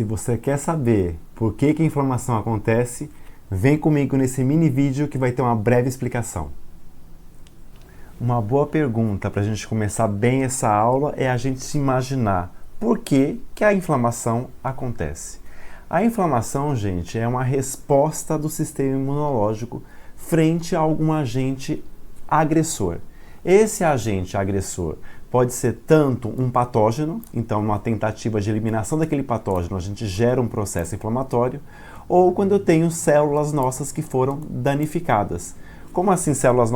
Se você quer saber por que a inflamação acontece, vem comigo nesse mini vídeo que vai ter uma breve explicação. Uma boa pergunta para a gente começar bem essa aula é a gente se imaginar por que a inflamação acontece. A inflamação, gente, é uma resposta do sistema imunológico frente a algum agente agressor. Esse agente agressor pode ser tanto um patógeno, então uma tentativa de eliminação daquele patógeno, a gente gera um processo inflamatório, ou quando eu tenho células nossas que foram danificadas. Como assim células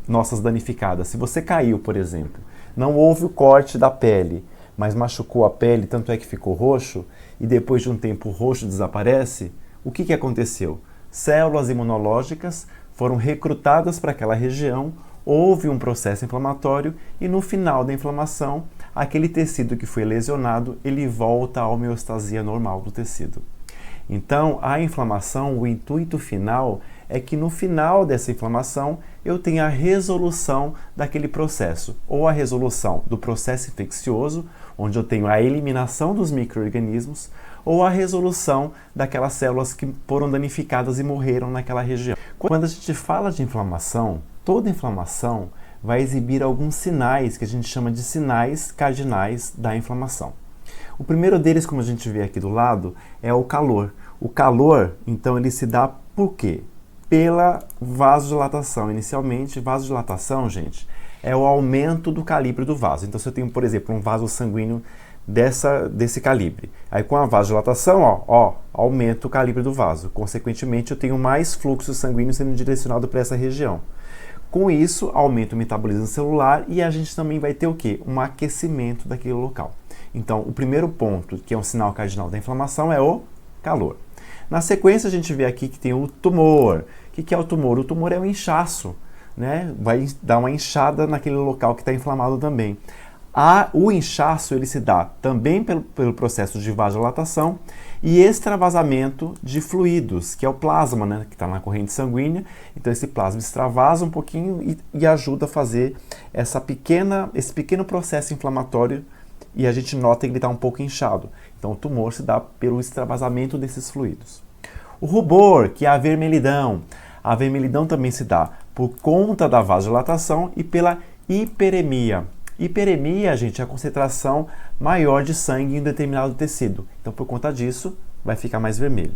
nossas danificadas? Se você caiu, por exemplo, não houve o corte da pele, mas machucou a pele, tanto é que ficou roxo, e depois de um tempo o roxo desaparece, o que aconteceu? Células imunológicas foram recrutadas para aquela região, houve um processo inflamatório e no final da inflamação, aquele tecido que foi lesionado, ele volta à homeostasia normal do tecido. Então, a inflamação, o intuito final é que no final dessa inflamação eu tenha a resolução daquele processo, ou a resolução do processo infeccioso, onde eu tenho a eliminação dos micro-organismos, ou a resolução daquelas células que foram danificadas e morreram naquela região. Quando a gente fala de inflamação, toda inflamação vai exibir alguns sinais que a gente chama de sinais cardinais da inflamação. O primeiro deles, como a gente vê aqui do lado, é o calor. O calor, então, ele se dá por quê? Pela vasodilatação. Inicialmente, vasodilatação, gente, é o aumento do calibre do vaso. Então, se eu tenho, por exemplo, um vaso sanguíneo desse calibre, aí com a vasodilatação, aumenta o calibre do vaso. Consequentemente, eu tenho mais fluxo sanguíneo sendo direcionado para essa região. Com isso, aumenta o metabolismo celular e a gente também vai ter o quê? Um aquecimento daquele local. Então, o primeiro ponto, que é um sinal cardinal da inflamação, é o calor. Na sequência, a gente vê aqui que tem o tumor. O que é o tumor? O tumor é um inchaço, né? Vai dar uma inchada naquele local que está inflamado também. O inchaço ele se dá também pelo processo de vasodilatação e extravasamento de fluidos, que é o plasma, né, que está na corrente sanguínea. Então esse plasma extravasa um pouquinho e ajuda a fazer esse pequeno processo inflamatório e a gente nota que ele está um pouco inchado. Então o tumor se dá pelo extravasamento desses fluidos. O rubor, que é a vermelhidão. A vermelhidão também se dá por conta da vasodilatação e pela hiperemia. Hiperemia, gente, é a concentração maior de sangue em um determinado tecido. Então, por conta disso, vai ficar mais vermelho.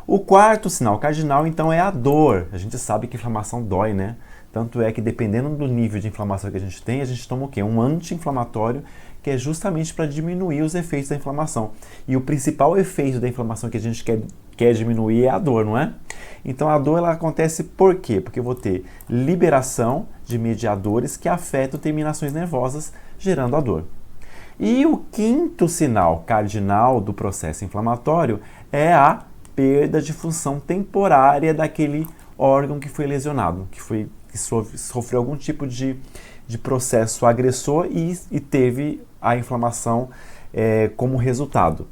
O quarto sinal cardinal, então, é a dor. A gente sabe que inflamação dói, né? Tanto é que, dependendo do nível de inflamação que a gente toma o quê? Um anti-inflamatório, que é justamente para diminuir os efeitos da inflamação. E o principal efeito da inflamação que a gente quer diminuir é a dor, não é? Então a dor ela acontece por quê? Porque eu vou ter liberação de mediadores que afetam terminações nervosas, gerando a dor. E o quinto sinal cardinal do processo inflamatório é a perda de função temporária daquele órgão que foi lesionado, que sofreu algum tipo de processo agressor e teve a inflamação como resultado.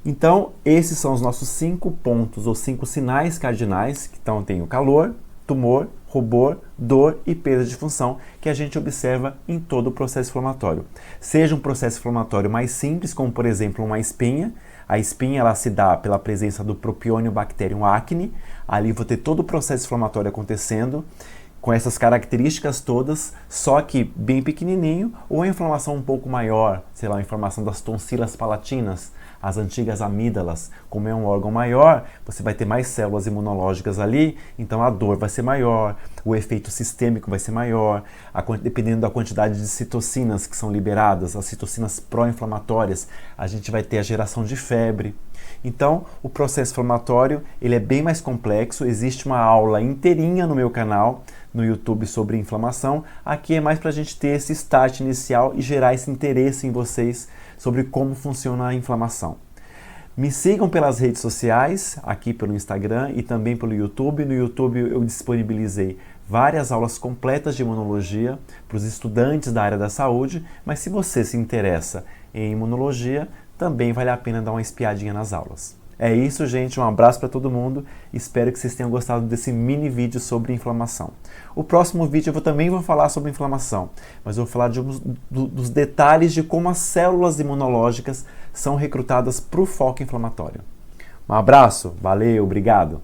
Então, esses são os nossos 5 pontos ou 5 sinais cardinais, que então tem o calor, tumor, rubor, dor e perda de função, que a gente observa em todo o processo inflamatório. Seja um processo inflamatório mais simples, como por exemplo uma espinha. A espinha ela se dá pela presença do Propionibacterium acne. Ali vou ter todo o processo inflamatório acontecendo, com essas características todas, só que bem pequenininho, ou a inflamação um pouco maior, sei lá, a inflamação das tonsilas palatinas, as antigas amígdalas, como é um órgão maior, você vai ter mais células imunológicas ali, então a dor vai ser maior, o efeito sistêmico vai ser maior, dependendo da quantidade de citocinas que são liberadas, as citocinas pró-inflamatórias, a gente vai ter a geração de febre. Então, o processo inflamatório ele é bem mais complexo, existe uma aula inteirinha no meu canal, no YouTube sobre inflamação. Aqui é mais para a gente ter esse start inicial e gerar esse interesse em vocês sobre como funciona a inflamação. Me sigam pelas redes sociais, aqui pelo Instagram e também pelo YouTube. No YouTube eu disponibilizei várias aulas completas de imunologia para os estudantes da área da saúde, mas se você se interessa em imunologia, também vale a pena dar uma espiadinha nas aulas. É isso, gente. Um abraço para todo mundo. Espero que vocês tenham gostado desse mini vídeo sobre inflamação. O próximo vídeo eu também vou falar sobre inflamação, mas eu vou falar dos detalhes de como as células imunológicas são recrutadas para o foco inflamatório. Um abraço, valeu, obrigado!